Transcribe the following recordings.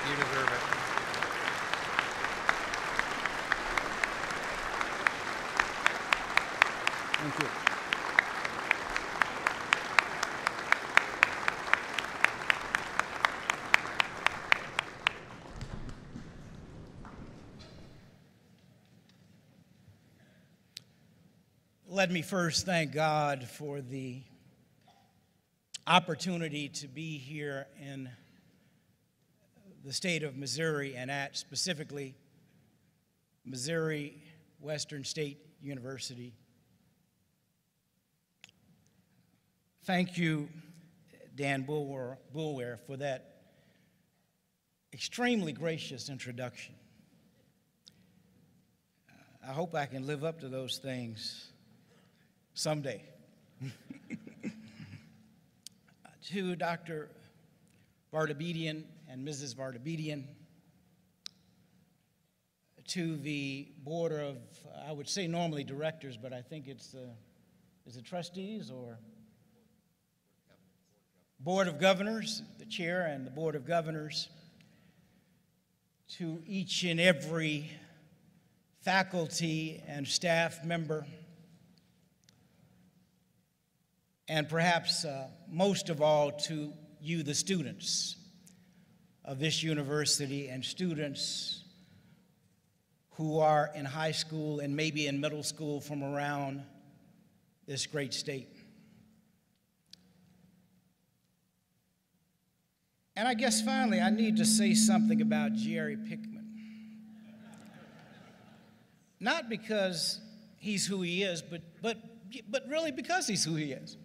You deserve it. Thank you. Let me first thank God for the opportunity to be here in the state of Missouri and at specifically Missouri Western State University. Thank you, Dan Boulware, for that extremely gracious introduction. I hope I can live up to those things someday. To Dr. Vardabedian and Mrs. Vardabedian, to the board of, I would say normally directors, but I think it's, is it trustees or? Board of Governors, the chair and the Board of Governors, to each and every faculty and staff member, and perhaps most of all to you, the students of this university and students who are in high school and maybe in middle school from around this great state. And I guess finally I need to say something about Jerry Pickman. Not because he's who he is, but really because he's who he is.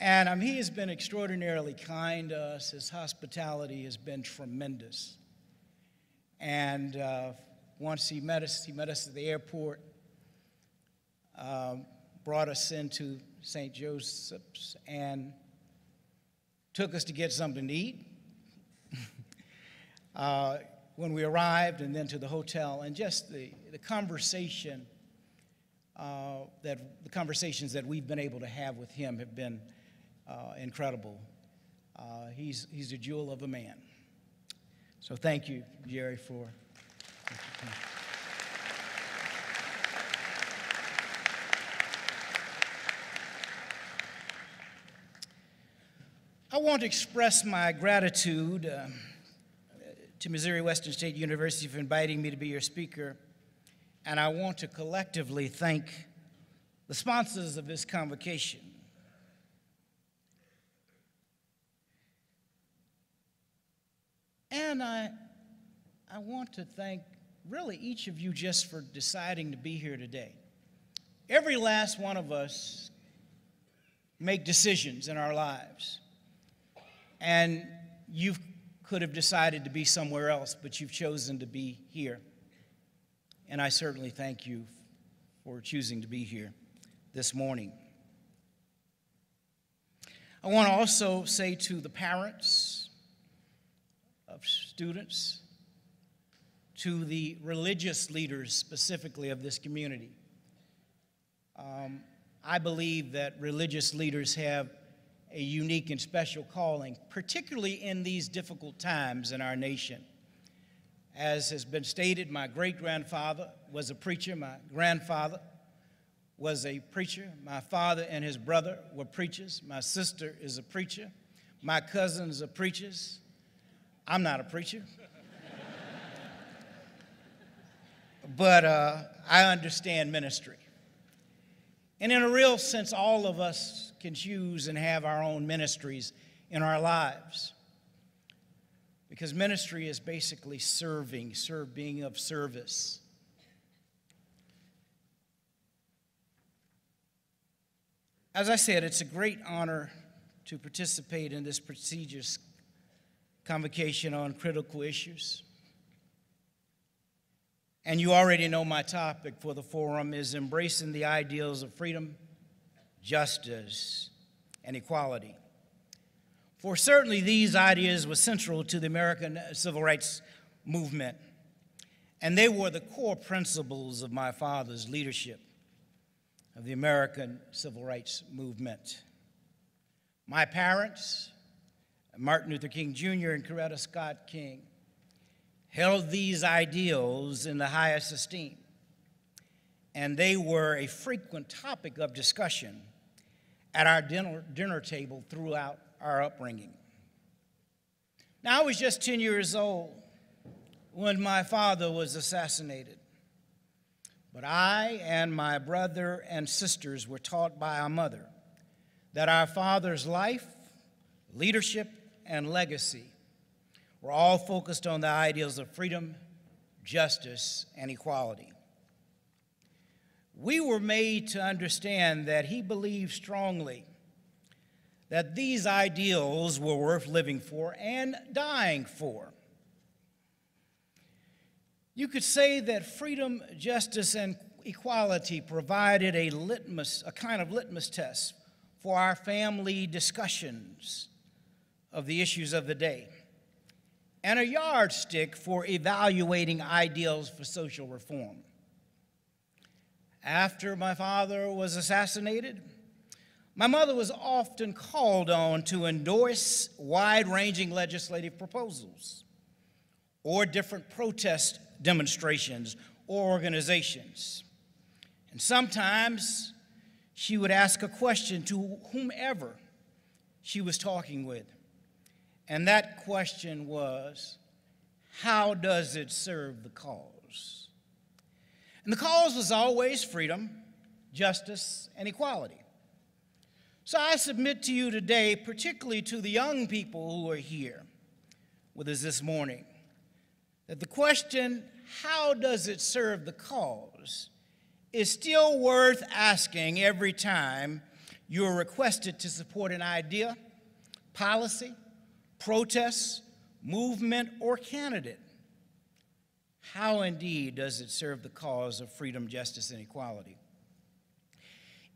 And he has been extraordinarily kind to us. His hospitality has been tremendous. And once he met us at the airport, brought us into St. Joseph's and took us to get something to eat when we arrived, and then to the hotel. And just the conversation, the conversations that we've been able to have with him have been incredible. He's a jewel of a man. So thank you, Jerry, for. I want to express my gratitude to Missouri Western State University for inviting me to be your speaker, and I want to collectively thank the sponsors of this convocation. And I want to thank really each of you just for deciding to be here today. Every last one of us make decisions in our lives. And you could have decided to be somewhere else, but you've chosen to be here. And I certainly thank you for choosing to be here this morning. I want to also say to the parents of students, to the religious leaders specifically of this community. I believe that religious leaders have a unique and special calling, particularly in these difficult times in our nation. As has been stated, my great-grandfather was a preacher, my grandfather was a preacher, my father and his brother were preachers, my sister is a preacher, my cousins are preachers. I'm not a preacher. But I understand ministry. And in a real sense, all of us can choose and have our own ministries in our lives. Because ministry is basically being of service. As I said, it's a great honor to participate in this prestigious convocation on critical issues. And you already know my topic for the forum is embracing the ideals of freedom, justice, and equality. For certainly these ideas were central to the American Civil Rights Movement, and they were the core principles of my father's leadership of the American Civil Rights Movement. My parents, Martin Luther King Jr. and Coretta Scott King, held these ideals in the highest esteem, and they were a frequent topic of discussion at our dinner table throughout our upbringing. Now, I was just 10 years old when my father was assassinated, but I and my brother and sisters were taught by our mother that our father's life, leadership, and legacy were all focused on the ideals of freedom, justice, and equality. We were made to understand that he believed strongly that these ideals were worth living for and dying for. You could say that freedom, justice, and equality provided a kind of litmus test for our family discussions of the issues of the day, and a yardstick for evaluating ideals for social reform. After my father was assassinated, my mother was often called on to endorse wide-ranging legislative proposals or different protest demonstrations or organizations. And sometimes she would ask a question to whomever she was talking with. And that question was, how does it serve the cause? And the cause was always freedom, justice, and equality. So I submit to you today, particularly to the young people who are here with us this morning, that the question, how does it serve the cause, is still worth asking every time you are requested to support an idea, policy, protest, movement, or candidate. How indeed does it serve the cause of freedom, justice, and equality?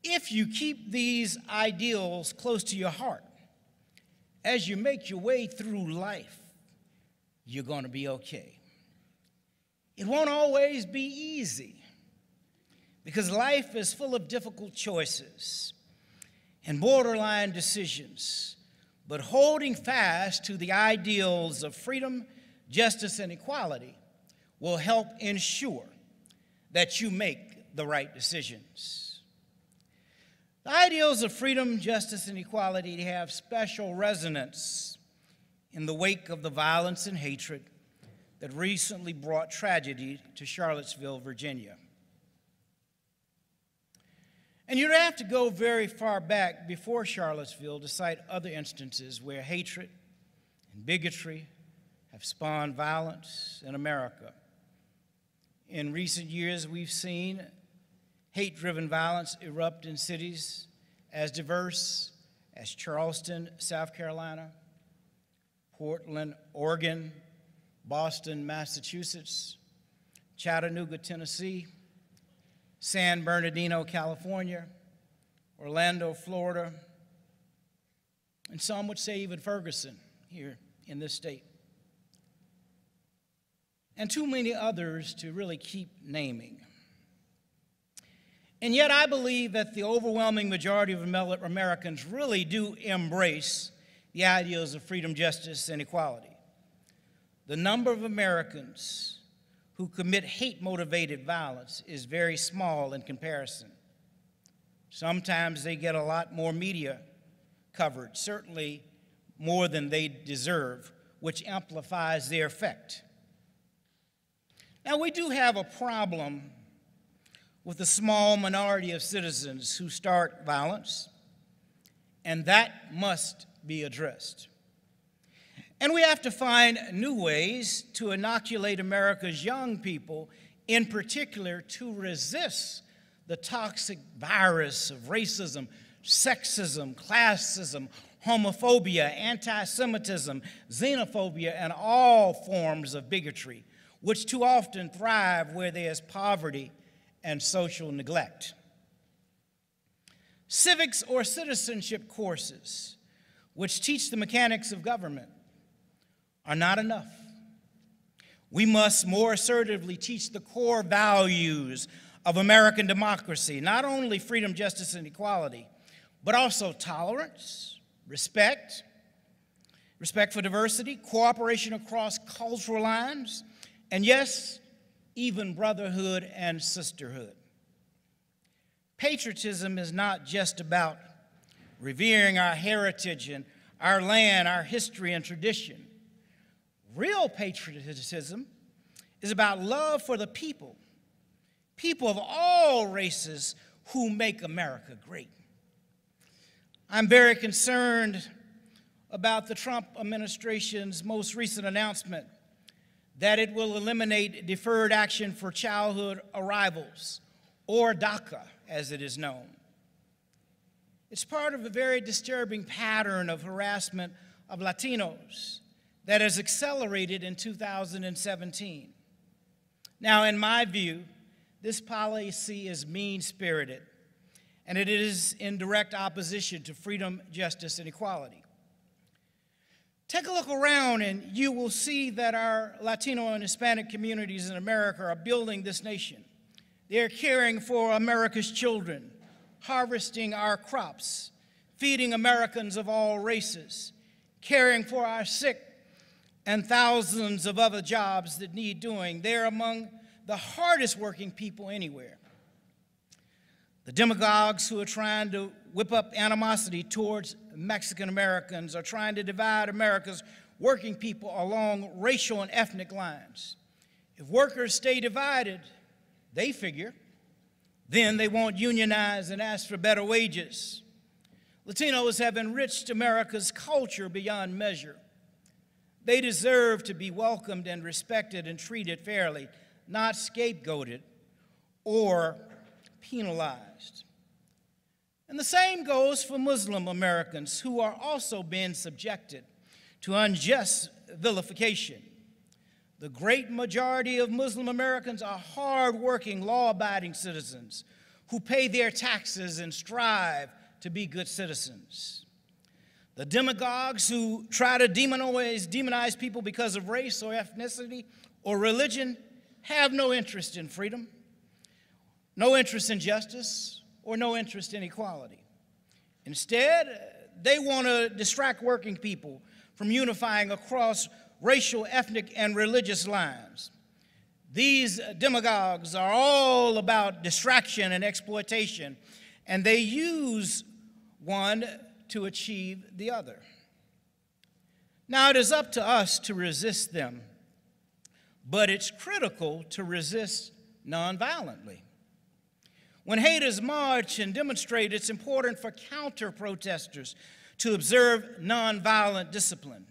If you keep these ideals close to your heart, as you make your way through life, you're going to be okay. It won't always be easy, because life is full of difficult choices and borderline decisions. But holding fast to the ideals of freedom, justice, and equality will help ensure that you make the right decisions. The ideals of freedom, justice, and equality have special resonance in the wake of the violence and hatred that recently brought tragedy to Charlottesville, Virginia. And you don't have to go very far back before Charlottesville to cite other instances where hatred and bigotry have spawned violence in America. In recent years, we've seen hate-driven violence erupt in cities as diverse as Charleston, South Carolina, Portland, Oregon, Boston, Massachusetts, Chattanooga, Tennessee, San Bernardino, California, Orlando, Florida, and some would say even Ferguson here in this state, and too many others to really keep naming. And yet I believe that the overwhelming majority of Americans really do embrace the ideals of freedom, justice, and equality. The number of Americans who commit hate-motivated violence is very small in comparison. Sometimes they get a lot more media coverage, certainly more than they deserve, which amplifies their effect. Now, we do have a problem with a small minority of citizens who start violence, and that must be addressed. And we have to find new ways to inoculate America's young people, in particular, to resist the toxic virus of racism, sexism, classism, homophobia, anti-Semitism, xenophobia, and all forms of bigotry, which too often thrive where there is poverty and social neglect. Civics or citizenship courses, which teach the mechanics of government, are not enough. We must more assertively teach the core values of American democracy, not only freedom, justice, and equality, but also tolerance, respect for diversity, cooperation across cultural lines, and yes, even brotherhood and sisterhood. Patriotism is not just about revering our heritage and our land, our history and tradition. Real patriotism is about love for the people of all races who make America great. I'm very concerned about the Trump administration's most recent announcement that it will eliminate deferred action for childhood arrivals, or DACA, as it is known. It's part of a very disturbing pattern of harassment of Latinos that has accelerated in 2017. Now, in my view, this policy is mean-spirited, and it is in direct opposition to freedom, justice, and equality. Take a look around and you will see that our Latino and Hispanic communities in America are building this nation. They are caring for America's children, harvesting our crops, feeding Americans of all races, caring for our sick, and thousands of other jobs that need doing. They're among the hardest working people anywhere. The demagogues who are trying to whip up animosity towards Mexican Americans are trying to divide America's working people along racial and ethnic lines. If workers stay divided, they figure, then they won't unionize and ask for better wages. Latinos have enriched America's culture beyond measure. They deserve to be welcomed and respected and treated fairly, not scapegoated or penalized. And the same goes for Muslim Americans, who are also being subjected to unjust vilification. The great majority of Muslim Americans are hard-working, law-abiding citizens who pay their taxes and strive to be good citizens. The demagogues who try to demonize people because of race or ethnicity or religion have no interest in freedom, no interest in justice, or no interest in equality. Instead, they want to distract working people from unifying across racial, ethnic, and religious lines. These demagogues are all about distraction and exploitation, and they use one to achieve the other. Now, it is up to us to resist them, but it's critical to resist nonviolently. When haters march and demonstrate, it's important for counter-protesters to observe nonviolent discipline.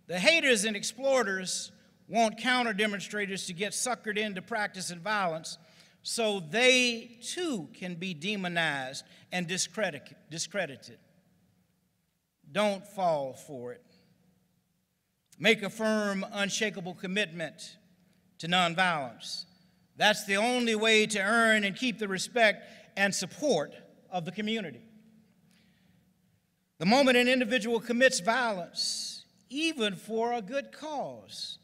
The haters and exploiters want counter-demonstrators to get suckered into practicing violence so they, too, can be demonized and discredited. Don't fall for it. Make a firm, unshakable commitment to nonviolence. That's the only way to earn and keep the respect and support of the community. The moment an individual commits violence, even for a good cause,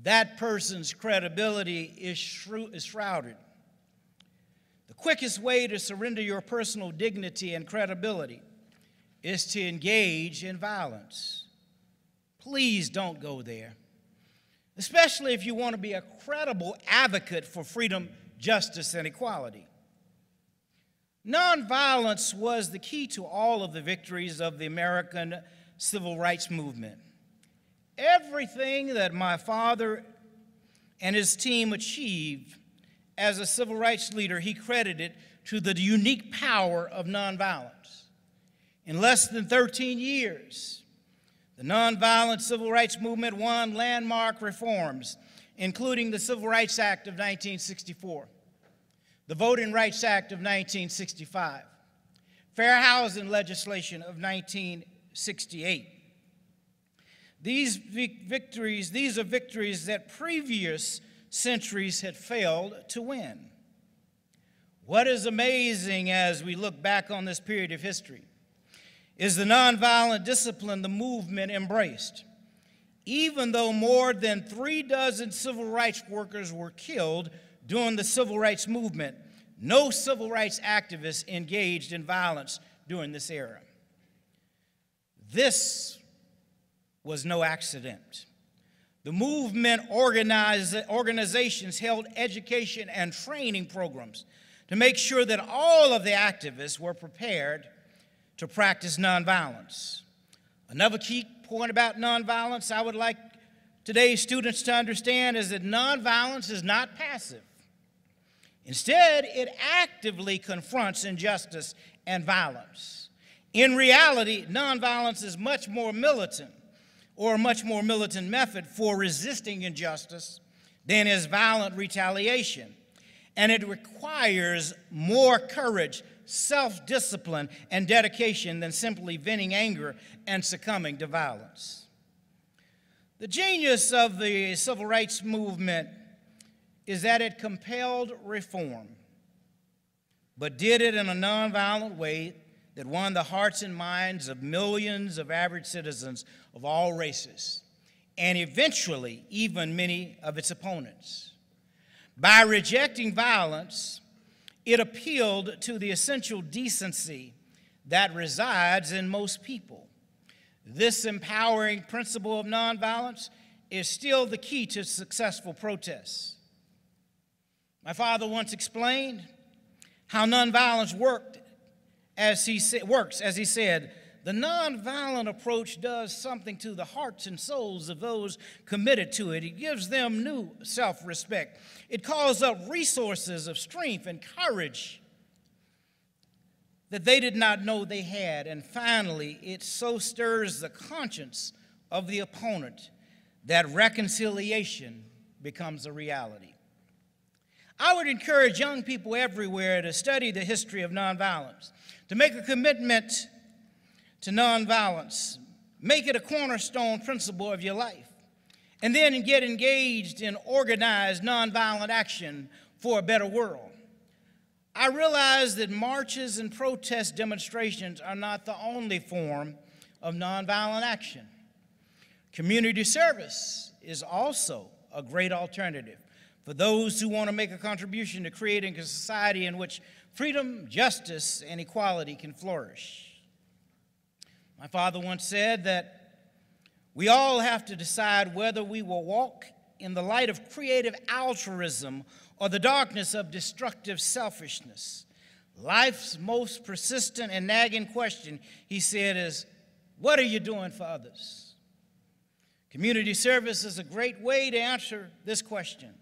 that person's credibility is shrouded. The quickest way to surrender your personal dignity and credibility is to engage in violence. Please don't go there, especially if you want to be a credible advocate for freedom, justice, and equality. Nonviolence was the key to all of the victories of the American civil rights movement. Everything that my father and his team achieved as a civil rights leader, he credited to the unique power of nonviolence. In less than 13 years, the nonviolent civil rights movement won landmark reforms, including the Civil Rights Act of 1964, the Voting Rights Act of 1965, fair housing legislation of 1968. These are victories that previous centuries had failed to win. What is amazing as we look back on this period of history is the nonviolent discipline the movement embraced. Even though more than 36 civil rights workers were killed during the civil rights movement, no civil rights activists engaged in violence during this era. This was no accident. The movement organizations held education and training programs to make sure that all of the activists were prepared to practice nonviolence. Another key point about nonviolence I would like today's students to understand is that nonviolence is not passive. Instead, it actively confronts injustice and violence. In reality, nonviolence is much more militant method for resisting injustice than is violent retaliation. And it requires more courage, self-discipline, and dedication than simply venting anger and succumbing to violence. The genius of the civil rights movement is that it compelled reform, but did it in a nonviolent way that won the hearts and minds of millions of average citizens of all races, and eventually even many of its opponents. By rejecting violence, it appealed to the essential decency that resides in most people. This empowering principle of nonviolence is still the key to successful protests. My father once explained how nonviolence works, as he said, the nonviolent approach does something to the hearts and souls of those committed to it. It gives them new self-respect. It calls up resources of strength and courage that they did not know they had. And finally, it so stirs the conscience of the opponent that reconciliation becomes a reality. I would encourage young people everywhere to study the history of nonviolence, to make a commitment to nonviolence, make it a cornerstone principle of your life, and then get engaged in organized nonviolent action for a better world. I realize that marches and protest demonstrations are not the only form of nonviolent action. Community service is also a great alternative for those who want to make a contribution to creating a society in which freedom, justice, and equality can flourish. My father once said that we all have to decide whether we will walk in the light of creative altruism or the darkness of destructive selfishness. Life's most persistent and nagging question, he said, is, what are you doing for others? Community service is a great way to answer this question.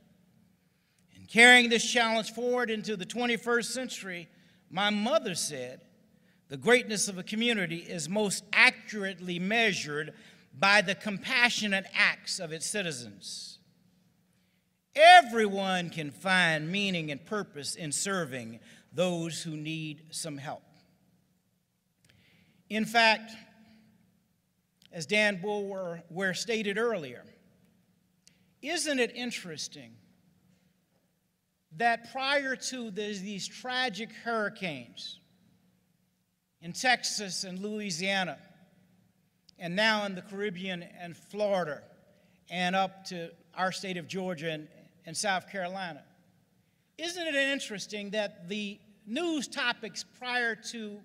In carrying this challenge forward into the 21st century, my mother said, the greatness of a community is most accurately measured by the compassionate acts of its citizens. Everyone can find meaning and purpose in serving those who need some help. In fact, as Dan Bulwer stated earlier, isn't it interesting that prior to these tragic hurricanes in Texas and Louisiana, and now in the Caribbean and Florida, and up to our state of Georgia and South Carolina, isn't it interesting that the news topics prior to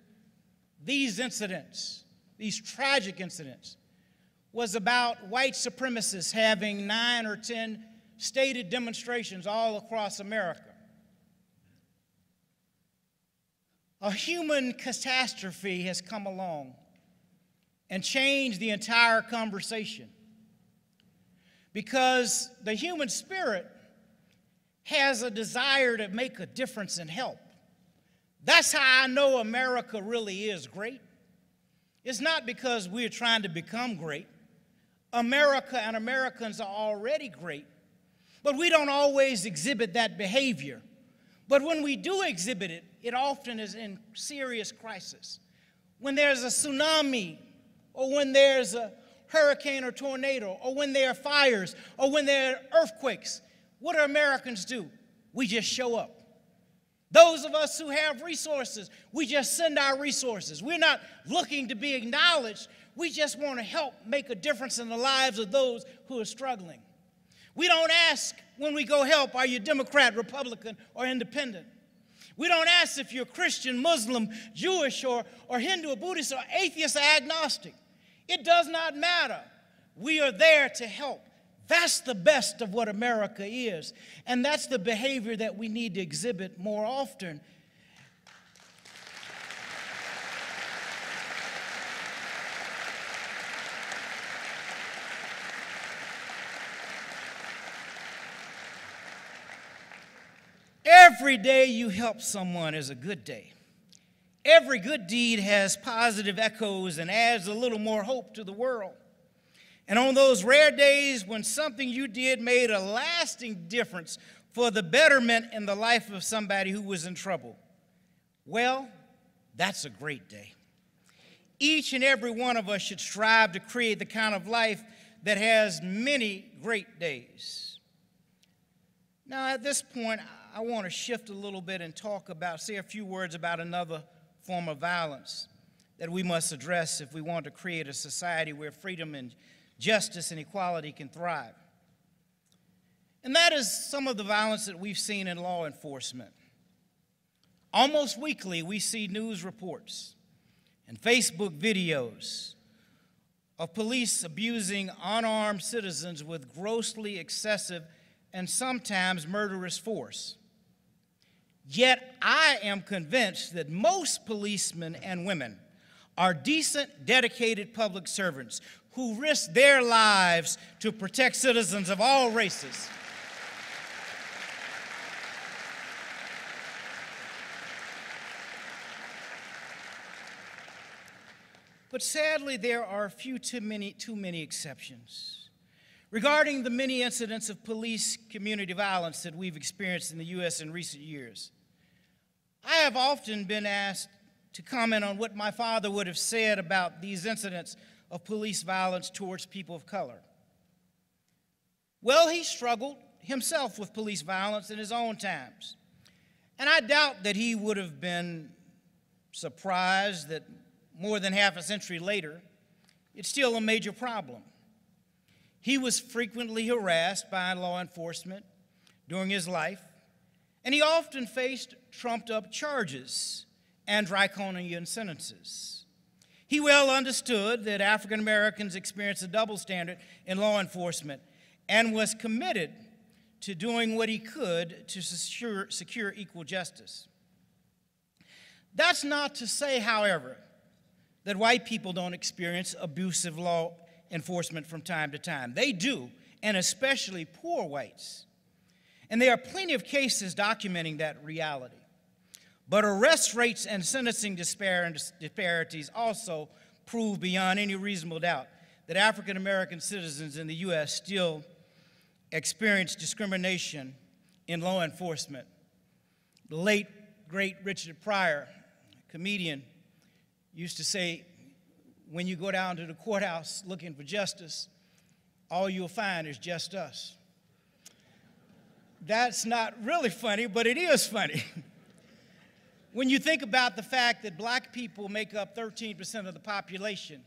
these incidents, these tragic incidents, was about white supremacists having 9 or 10 stated demonstrations all across America? A human catastrophe has come along and changed the entire conversation, because the human spirit has a desire to make a difference and help. That's how I know America really is great. It's not because we're trying to become great. America and Americans are already great, but we don't always exhibit that behavior. But when we do exhibit it, it often is in serious crisis. When there's a tsunami, or when there's a hurricane or tornado, or when there are fires, or when there are earthquakes, what do Americans do? We just show up. Those of us who have resources, we just send our resources. We're not looking to be acknowledged. We just want to help make a difference in the lives of those who are struggling. We don't ask when we go help, are you Democrat, Republican, or Independent? We don't ask if you're Christian, Muslim, Jewish, or Hindu, or Buddhist, or atheist, or agnostic. It does not matter. We are there to help. That's the best of what America is. And that's the behavior that we need to exhibit more often. Every day you help someone is a good day. Every good deed has positive echoes and adds a little more hope to the world. And on those rare days when something you did made a lasting difference for the betterment in the life of somebody who was in trouble, well, that's a great day. Each and every one of us should strive to create the kind of life that has many great days. Now, at this point, I want to shift a little bit and say a few words about another form of violence that we must address if we want to create a society where freedom and justice and equality can thrive. And that is some of the violence that we've seen in law enforcement. Almost weekly, we see news reports and Facebook videos of police abusing unarmed citizens with grossly excessive and sometimes murderous force. Yet I am convinced that most policemen and women are decent, dedicated public servants who risk their lives to protect citizens of all races. But sadly, there are too many exceptions. Regarding the many incidents of police community violence that we've experienced in the U.S. in recent years, I have often been asked to comment on what my father would have said about these incidents of police violence towards people of color. Well, he struggled himself with police violence in his own times, and I doubt that he would have been surprised that more than half a century later, it's still a major problem. He was frequently harassed by law enforcement during his life, and he often faced trumped-up charges and draconian sentences. He well understood that African Americans experience a double standard in law enforcement and was committed to doing what he could to secure equal justice. That's not to say, however, that white people don't experience abusive law enforcement from time to time. They do, and especially poor whites. And there are plenty of cases documenting that reality. But arrest rates and sentencing disparities also prove beyond any reasonable doubt that African American citizens in the U.S. still experience discrimination in law enforcement. The late, great Richard Pryor, comedian, used to say, when you go down to the courthouse looking for justice, all you'll find is just us. That's not really funny, but it is funny. When you think about the fact that black people make up 13% of the population,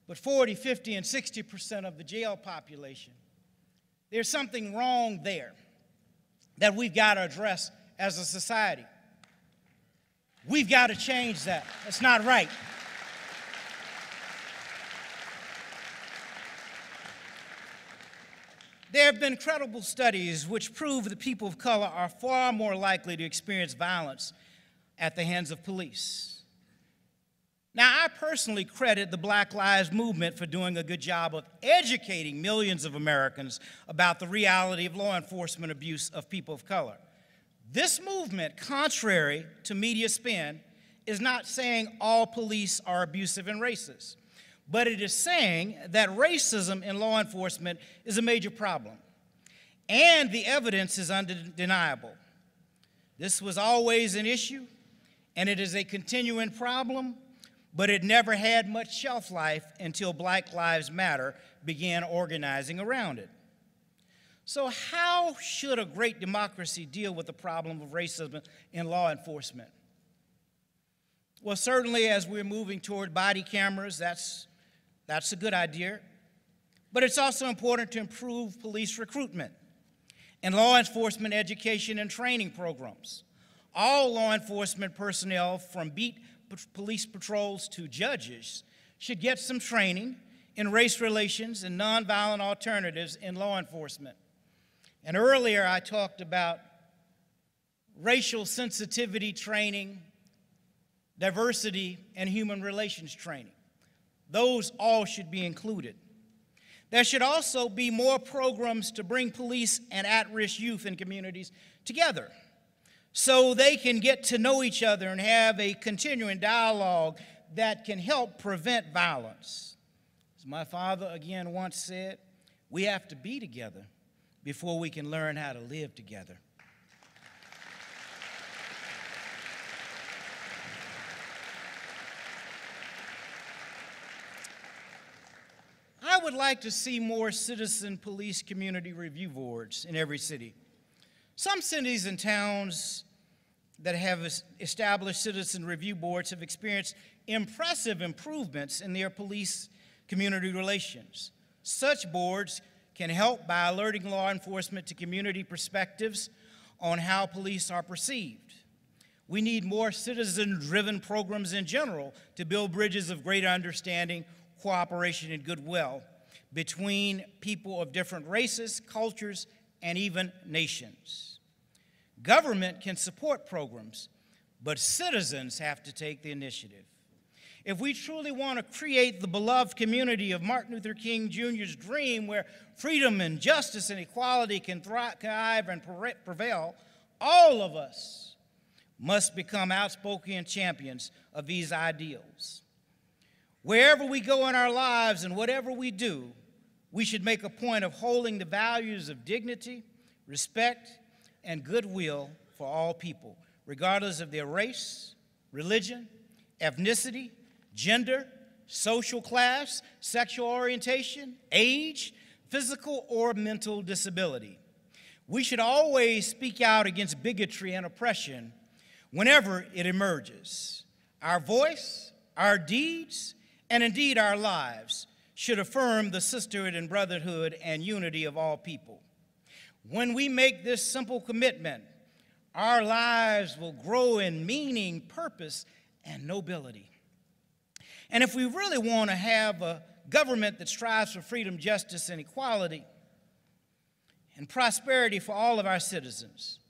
but 40, 50, and 60% of the jail population, there's something wrong there that we've got to address as a society. We've got to change that. That's not right. There have been credible studies which prove that people of color are far more likely to experience violence at the hands of police. Now, I personally credit the Black Lives Movement for doing a good job of educating millions of Americans about the reality of law enforcement abuse of people of color. This movement, contrary to media spin, is not saying all police are abusive and racist, but it is saying that racism in law enforcement is a major problem, and the evidence is undeniable. This was always an issue, and it is a continuing problem, but it never had much shelf life until Black Lives Matter began organizing around it. So how should a great democracy deal with the problem of racism in law enforcement? Well, certainly as we're moving toward body cameras, that's a good idea. But it's also important to improve police recruitment and law enforcement education and training programs. All law enforcement personnel, from beat police patrols to judges, should get some training in race relations and nonviolent alternatives in law enforcement. And earlier I talked about racial sensitivity training, diversity, and human relations training. Those all should be included. There should also be more programs to bring police and at-risk youth in communities together so they can get to know each other and have a continuing dialogue that can help prevent violence. As my father again once said, we have to be together before we can learn how to live together. I would like to see more citizen police community review boards in every city. Some cities and towns that have established citizen review boards have experienced impressive improvements in their police community relations. Such boards can help by alerting law enforcement to community perspectives on how police are perceived. We need more citizen-driven programs in general to build bridges of greater understanding, cooperation, and goodwill between people of different races, cultures, and even nations. Government can support programs, but citizens have to take the initiative. If we truly want to create the beloved community of Martin Luther King Jr.'s dream where freedom and justice and equality can thrive and prevail, all of us must become outspoken champions of these ideals. Wherever we go in our lives and whatever we do, we should make a point of holding the values of dignity, respect, and goodwill for all people, regardless of their race, religion, ethnicity, gender, social class, sexual orientation, age, physical or mental disability. We should always speak out against bigotry and oppression whenever it emerges. Our voice, our deeds, and indeed our lives should affirm the sisterhood and brotherhood and unity of all people. When we make this simple commitment, our lives will grow in meaning, purpose, and nobility. And if we really want to have a government that strives for freedom, justice, and equality, and prosperity for all of our citizens,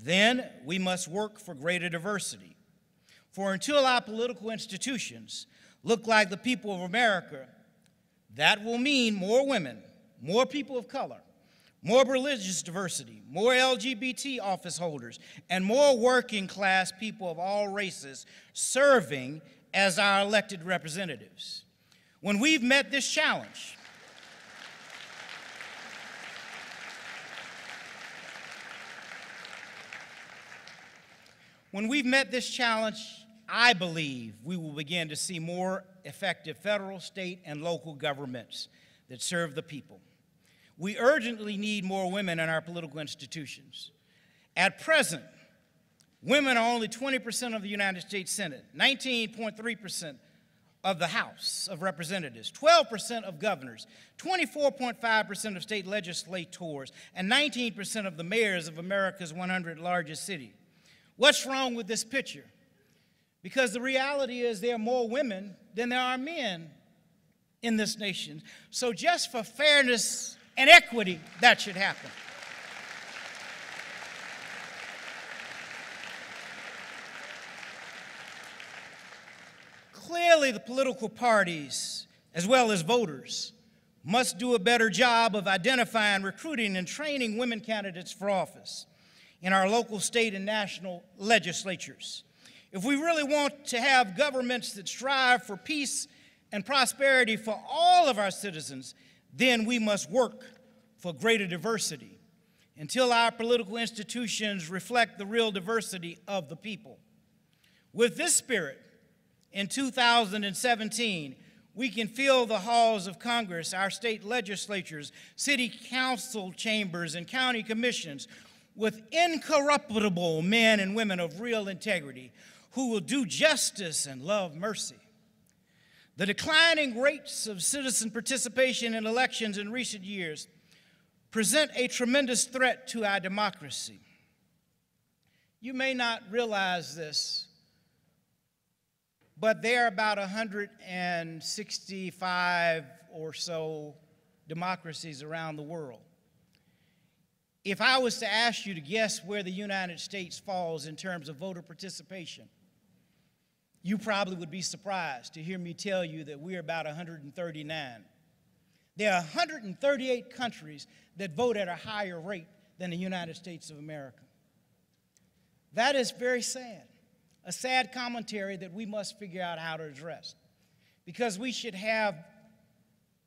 then we must work for greater diversity. For until our political institutions look like the people of America, that will mean more women, more people of color, more religious diversity, more LGBT office holders, and more working class people of all races serving as our elected representatives. When we've met this challenge, I believe we will begin to see more effective federal, state, and local governments that serve the people. We urgently need more women in our political institutions. At present, women are only 20% of the United States Senate, 19.3% of the House of Representatives, 12% of governors, 24.5% of state legislators, and 19% of the mayors of America's 100 largest cities. What's wrong with this picture? Because the reality is there are more women than there are men in this nation. So just for fairness and equity, that should happen. Clearly, the political parties, as well as voters, must do a better job of identifying, recruiting, and training women candidates for office in our local, state, and national legislatures. If we really want to have governments that strive for peace and prosperity for all of our citizens, then we must work for greater diversity until our political institutions reflect the real diversity of the people. With this spirit, in 2017, we can fill the halls of Congress, our state legislatures, city council chambers, and county commissions with incorruptible men and women of real integrity who will do justice and love mercy. The declining rates of citizen participation in elections in recent years present a tremendous threat to our democracy. You may not realize this, but there are about 165 or so democracies around the world. If I was to ask you to guess where the United States falls in terms of voter participation, you probably would be surprised to hear me tell you that we're about 139. There are 138 countries that vote at a higher rate than the United States of America. That is very sad, a sad commentary that we must figure out how to address, because we should have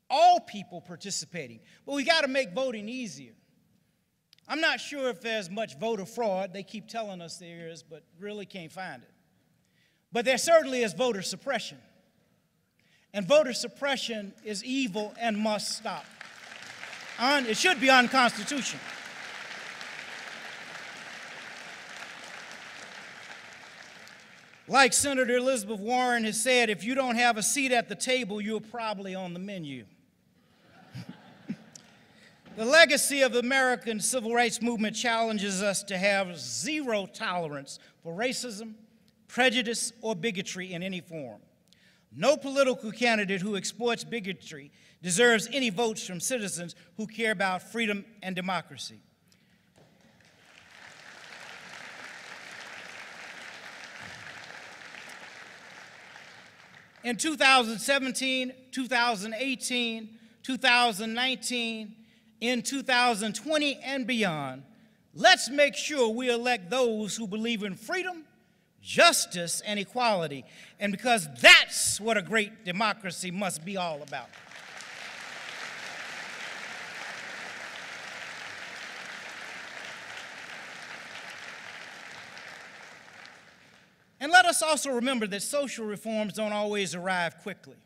all people participating, but we got to make voting easier. I'm not sure if there's much voter fraud. They keep telling us there is, but really can't find it. But there certainly is voter suppression. And voter suppression is evil and must stop. It should be unconstitutional. Like Senator Elizabeth Warren has said, if you don't have a seat at the table, you're probably on the menu. The legacy of the American civil rights movement challenges us to have zero tolerance for racism, prejudice, or bigotry in any form. No political candidate who exploits bigotry deserves any votes from citizens who care about freedom and democracy. In 2017, 2018, 2019, in 2020 and beyond, let's make sure we elect those who believe in freedom, justice, and equality, and because that's what a great democracy must be all about. And let us also remember that social reforms don't always arrive quickly.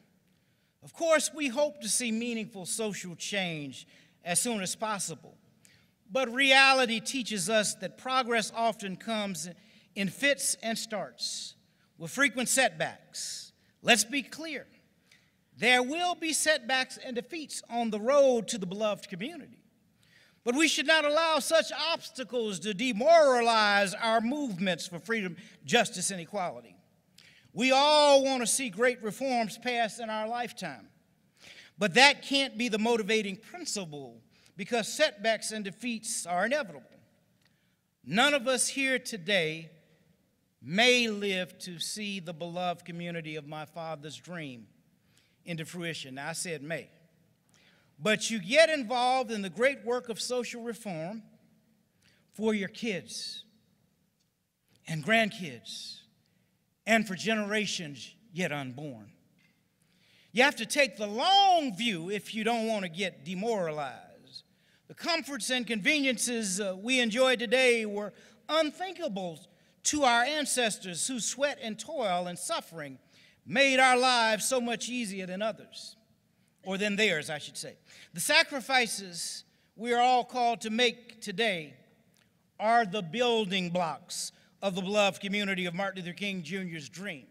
Of course, we hope to see meaningful social change as soon as possible. But reality teaches us that progress often comes in fits and starts, with frequent setbacks. Let's be clear. There will be setbacks and defeats on the road to the beloved community. But we should not allow such obstacles to demoralize our movements for freedom, justice, and equality. We all want to see great reforms passed in our lifetime. But that can't be the motivating principle, because setbacks and defeats are inevitable. None of us here today may live to see the beloved community of my father's dream into fruition. Now, I said may. But you get involved in the great work of social reform for your kids and grandkids and for generations yet unborn. You have to take the long view if you don't want to get demoralized. The comforts and conveniences we enjoy today were unthinkable to our ancestors whose sweat and toil and suffering made our lives so much easier than others, or than theirs, I should say. The sacrifices we are all called to make today are the building blocks of the beloved community of Martin Luther King Jr.'s dream.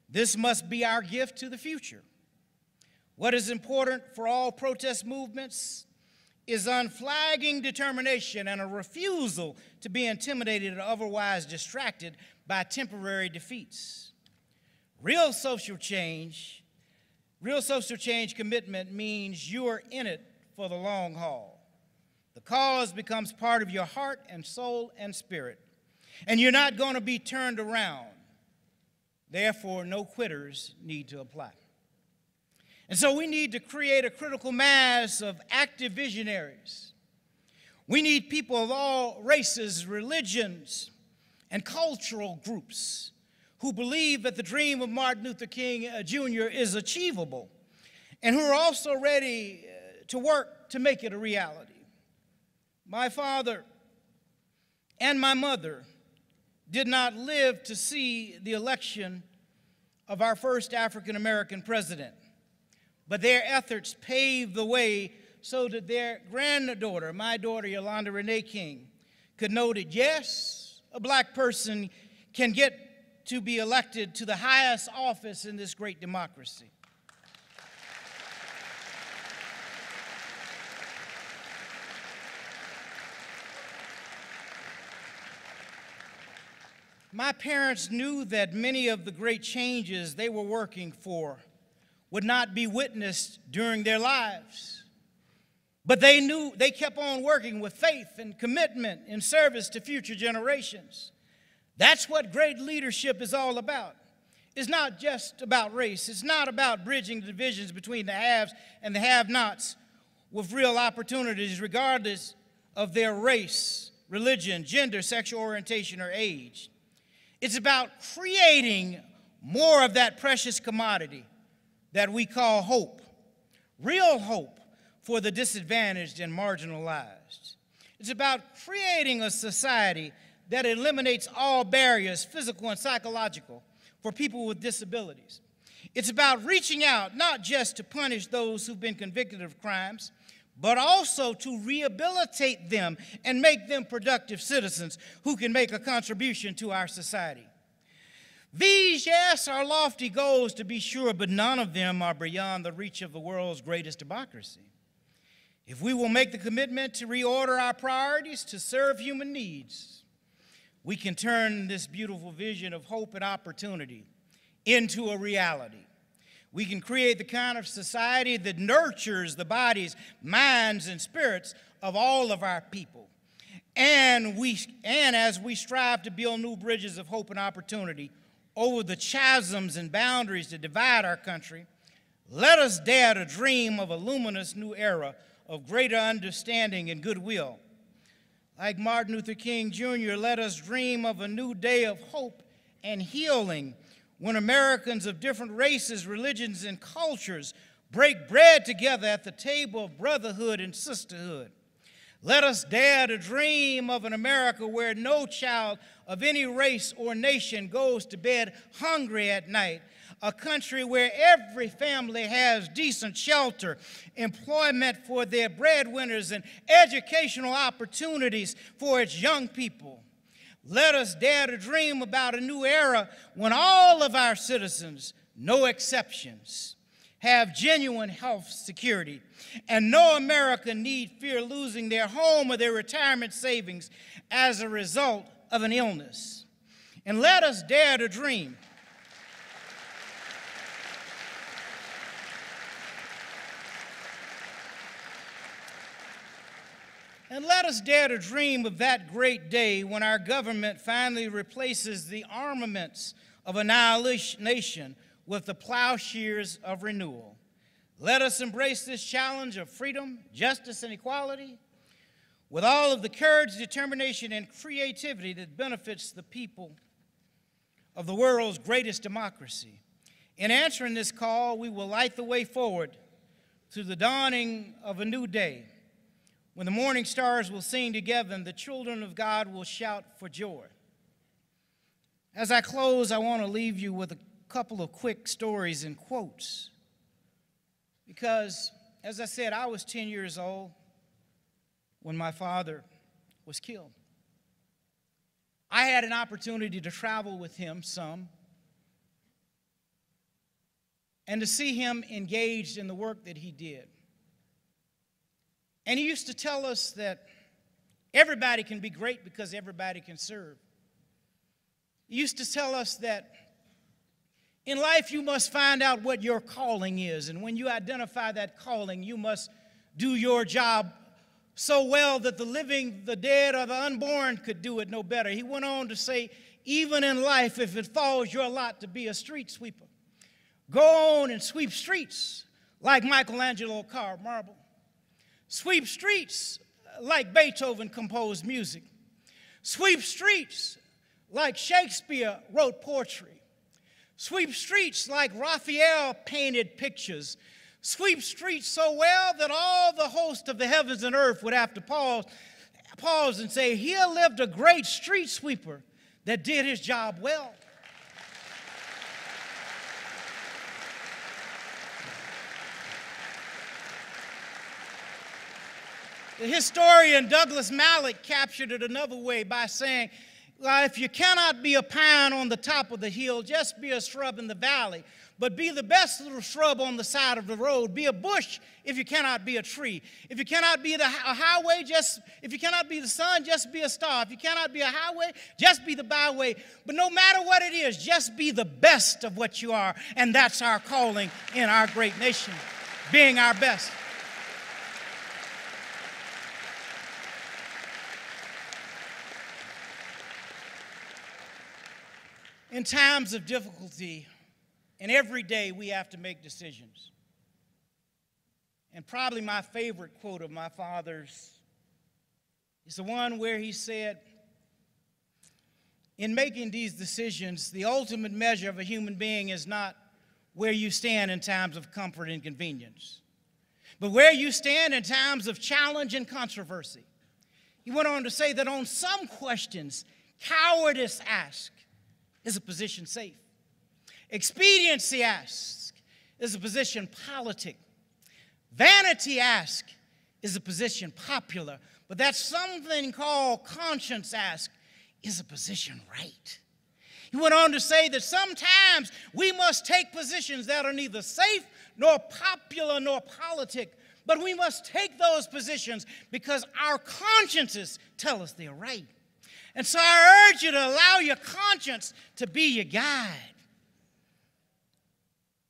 This must be our gift to the future. What is important for all protest movements is unflagging determination and a refusal to be intimidated or otherwise distracted by temporary defeats. Real social change commitment means you are in it for the long haul. The cause becomes part of your heart and soul and spirit, and you're not going to be turned around. Therefore, no quitters need to apply. And so we need to create a critical mass of active visionaries. We need people of all races, religions, and cultural groups who believe that the dream of Martin Luther King Jr. is achievable and who are also ready to work to make it a reality. My father and my mother did not live to see the election of our first African-American president, but their efforts paved the way so that their granddaughter, my daughter Yolanda Renee King, could know that yes, a black person can get to be elected to the highest office in this great democracy. My parents knew that many of the great changes they were working for would not be witnessed during their lives. But they kept on working with faith and commitment in service to future generations. That's what great leadership is all about. It's not just about race. It's not about bridging the divisions between the haves and the have-nots with real opportunities, regardless of their race, religion, gender, sexual orientation, or age. It's about creating more of that precious commodity that we call hope, real hope for the disadvantaged and marginalized. It's about creating a society that eliminates all barriers, physical and psychological, for people with disabilities. It's about reaching out not just to punish those who've been convicted of crimes, but also to rehabilitate them and make them productive citizens who can make a contribution to our society. These, yes, are lofty goals to be sure, but none of them are beyond the reach of the world's greatest democracy. If we will make the commitment to reorder our priorities to serve human needs, we can turn this beautiful vision of hope and opportunity into a reality. We can create the kind of society that nurtures the bodies, minds, and spirits of all of our people. And as we strive to build new bridges of hope and opportunity over the chasms and boundaries that divide our country, let us dare to dream of a luminous new era of greater understanding and goodwill. Like Martin Luther King Jr., let us dream of a new day of hope and healing when Americans of different races, religions, and cultures break bread together at the table of brotherhood and sisterhood. Let us dare to dream of an America where no child of any race or nation goes to bed hungry at night, a country where every family has decent shelter, employment for their breadwinners, and educational opportunities for its young people. Let us dare to dream about a new era when all of our citizens, no exceptions, have genuine health security, and no American need fear losing their home or their retirement savings as a result of an illness. And let us dare to dream of that great day when our government finally replaces the armaments of annihilation with the plowshares of renewal. Let us embrace this challenge of freedom, justice, and equality with all of the courage, determination, and creativity that benefits the people of the world's greatest democracy. In answering this call, we will light the way forward to the dawning of a new day, when the morning stars will sing together and the children of God will shout for joy. As I close, I want to leave you with a couple of quick stories and quotes. Because, as I said, I was 10 years old when my father was killed. I had an opportunity to travel with him some and to see him engaged in the work that he did. And he used to tell us that everybody can be great because everybody can serve. He used to tell us that in life you must find out what your calling is, and when you identify that calling, you must do your job so well that the living, the dead, or the unborn could do it no better. He went on to say, even in life, if it falls your lot to be a street sweeper, go on and sweep streets like Michelangelo carved marble. Sweep streets like Beethoven composed music. Sweep streets like Shakespeare wrote poetry. Sweep streets like Raphael painted pictures. Sweep streets so well that all the host of the heavens and earth would have to pause and say, here lived a great street sweeper that did his job well. The historian Douglas Mallock captured it another way by saying, well, if you cannot be a pine on the top of the hill, just be a shrub in the valley. but be the best little shrub on the side of the road. Be a bush if you cannot be a tree. If you cannot be a highway, if you cannot be the sun, just be a star. If you cannot be a highway, just be the byway. But no matter what it is, just be the best of what you are. And that's our calling in our great nation, being our best. In times of difficulty, and every day we have to make decisions. And probably my favorite quote of my father's is the one where he said, in making these decisions, the ultimate measure of a human being is not where you stand in times of comfort and convenience, but where you stand in times of challenge and controversy. He went on to say that on some questions, cowardice asks, is a position safe? Expediency asks, is a position politic? Vanity asks, is a position popular? But that something called conscience asks, is a position right? He went on to say that sometimes we must take positions that are neither safe nor popular nor politic, but we must take those positions because our consciences tell us they're right. And so I urge you to allow your conscience to be your guide.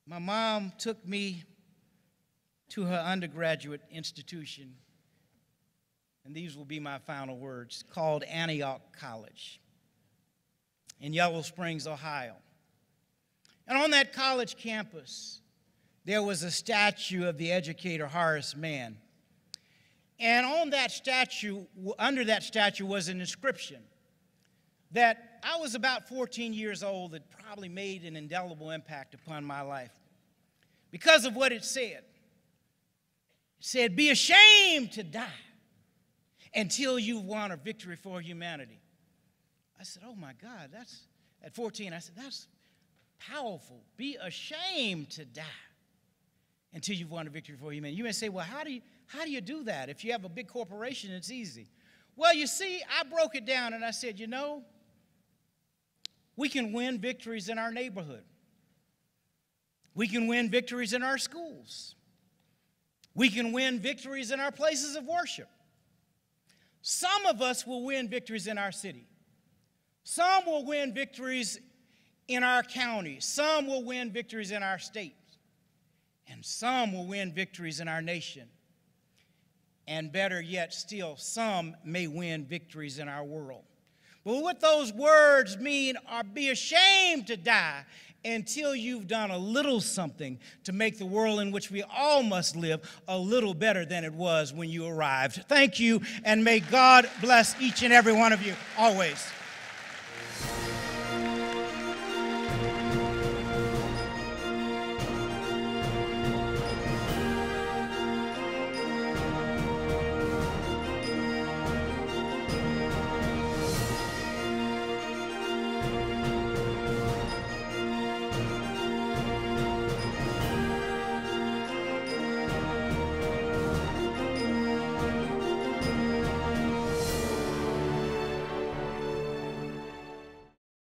My mom took me to her undergraduate institution, and these will be my final words, called Antioch College in Yellow Springs, Ohio. And on that college campus, there was a statue of the educator Horace Mann. And on that statue, under that statue was an inscription that I was about 14 years old that probably made an indelible impact upon my life because of what it said. It said, be ashamed to die until you've won a victory for humanity. I said, oh my God, that's, at 14, I said, that's powerful. Be ashamed to die until you've won a victory for humanity. You may say, well, how do you do that? If you have a big corporation, it's easy. Well, you see, I broke it down and I said, you know, we can win victories in our neighborhood. We can win victories in our schools. We can win victories in our places of worship. Some of us will win victories in our city. Some will win victories in our county. Some will win victories in our state. And some will win victories in our nation. And better yet still, some may win victories in our world. But what those words mean are be ashamed to die until you've done a little something to make the world in which we all must live a little better than it was when you arrived. Thank you, and may God bless each and every one of you always.